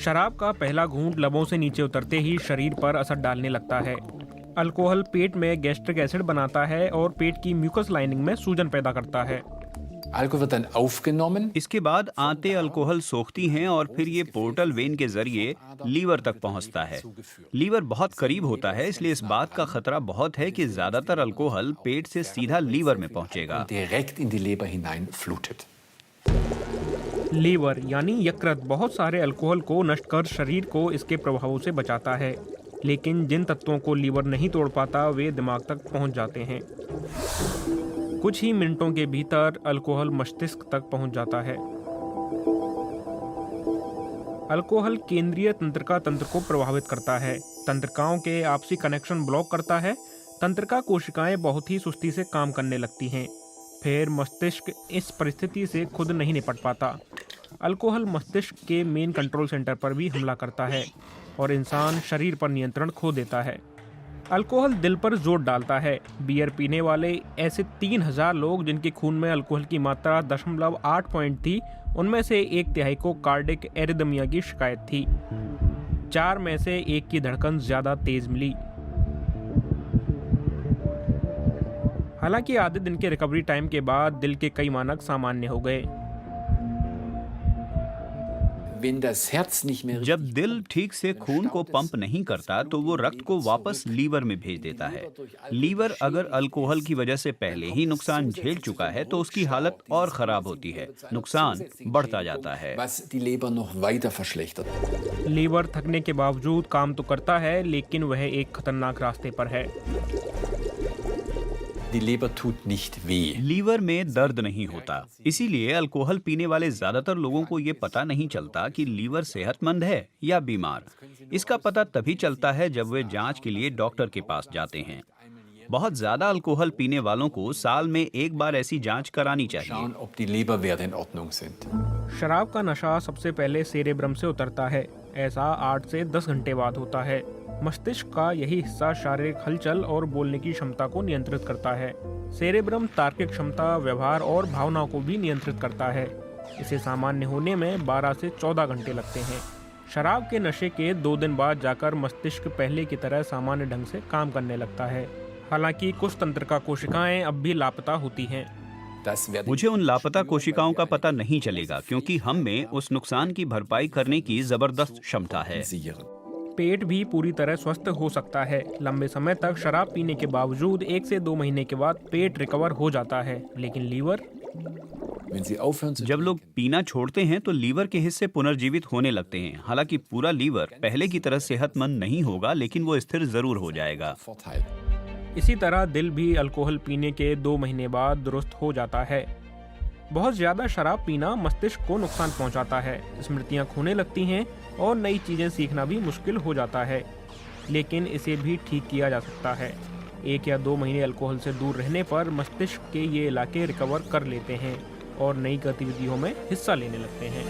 शराब का पहला घूंट लबों से नीचे उतरते ही शरीर पर असर डालने लगता है। अल्कोहल पेट में गैस्ट्रिक एसिड बनाता है और पेट की म्यूकस लाइनिंग में सूजन पैदा करता है। इसके बाद आंतें अल्कोहल सोखती हैं और फिर ये पोर्टल वेन के जरिए लीवर तक पहुंचता है। लीवर बहुत करीब होता है, इसलिए इस बात का खतरा बहुत है कि ज्यादातर अल्कोहल पेट से सीधा लीवर में पहुंचेगा। लीवर यानी यकृत बहुत सारे अल्कोहल को नष्ट कर शरीर को इसके प्रभावों से बचाता है, लेकिन जिन तत्वों को लीवर नहीं तोड़ पाता वे दिमाग तक पहुंच जाते हैं। कुछ ही मिनटों के भीतर अल्कोहल मस्तिष्क तक पहुंच जाता है। अल्कोहल केंद्रीय तंत्रिका तंत्र को प्रभावित करता है, तंत्रिकाओं के आपसी कनेक्शन ब्लॉक करता है। तंत्रिका कोशिकाएं बहुत ही सुस्ती से काम करने लगती हैं। फिर मस्तिष्क इस परिस्थिति से खुद नहीं निपट पाता। अल्कोहल मस्तिष्क के मेन कंट्रोल सेंटर पर भी हमला करता है और इंसान शरीर पर नियंत्रण खो देता है। अल्कोहल दिल पर जोर डालता है। बियर पीने वाले ऐसे 3000 लोग जिनके खून में अल्कोहल की मात्रा 0.8 पॉइंट थी, उनमें से 1/3 को कार्डिक एरिदमिया की शिकायत थी। 4 में से 1 की धड़कन ज्यादा तेज मिली। हालांकि आधे दिन के रिकवरी टाइम के बाद दिल के कई मानक सामान्य हो गए। जब दिल ठीक से खून को पंप नहीं करता तो वो रक्त को वापस लीवर में भेज देता है। लीवर अगर अल्कोहल की वजह से पहले ही नुकसान झेल चुका है तो उसकी हालत और खराब होती है, नुकसान बढ़ता जाता है। लीवर थकने के बावजूद काम तो करता है, लेकिन वह एक खतरनाक रास्ते पर है। लीवर में दर्द नहीं होता, इसीलिए अल्कोहल पीने वाले ज्यादातर लोगों को ये पता नहीं चलता कि लीवर सेहतमंद है या बीमार। इसका पता तभी चलता है जब वे जांच के लिए डॉक्टर के पास जाते हैं। बहुत ज्यादा अल्कोहल पीने वालों को साल में एक बार ऐसी जांच करानी चाहिए। शराब का नशा सबसे पहले सेरेब्रम से उतरता है। ऐसा 8 से 10 घंटे बाद होता है। मस्तिष्क का यही हिस्सा शारीरिक हलचल और बोलने की क्षमता को नियंत्रित करता है। सेरेब्रम तार्किक क्षमता, व्यवहार और भावनाओं को भी नियंत्रित करता है। इसे सामान्य होने में 12 से 14 घंटे लगते हैं। शराब के नशे के 2 दिन बाद जाकर मस्तिष्क पहले की तरह सामान्य ढंग से काम करने लगता है। हालांकि कुछ तंत्रिका कोशिकाएं अब भी लापता होती हैं। मुझे उन लापता कोशिकाओं का पता नहीं चलेगा, क्योंकि हम में उस नुकसान की भरपाई करने की जबरदस्त क्षमता है। पेट भी पूरी तरह स्वस्थ हो सकता है। लंबे समय तक शराब पीने के बावजूद 1 से 2 महीने के बाद पेट रिकवर हो जाता है, लेकिन लीवर? जब लोग पीना छोड़ते हैं तो लीवर के हिस्से पुनर्जीवित होने लगते हैं। हालांकि पूरा लीवर पहले की तरह सेहतमंद नहीं होगा, लेकिन वो स्थिर जरूर हो जाएगा। इसी तरह दिल भी अल्कोहल पीने के 2 महीने बाद दुरुस्त हो जाता है। बहुत ज्यादा शराब पीना मस्तिष्क को नुकसान पहुंचाता है। स्मृतियां खोने लगती हैं और नई चीजें सीखना भी मुश्किल हो जाता है, लेकिन इसे भी ठीक किया जा सकता है। 1 या 2 महीने अल्कोहल से दूर रहने पर मस्तिष्क के ये इलाके रिकवर कर लेते हैं और नई गतिविधियों में हिस्सा लेने लगते हैं।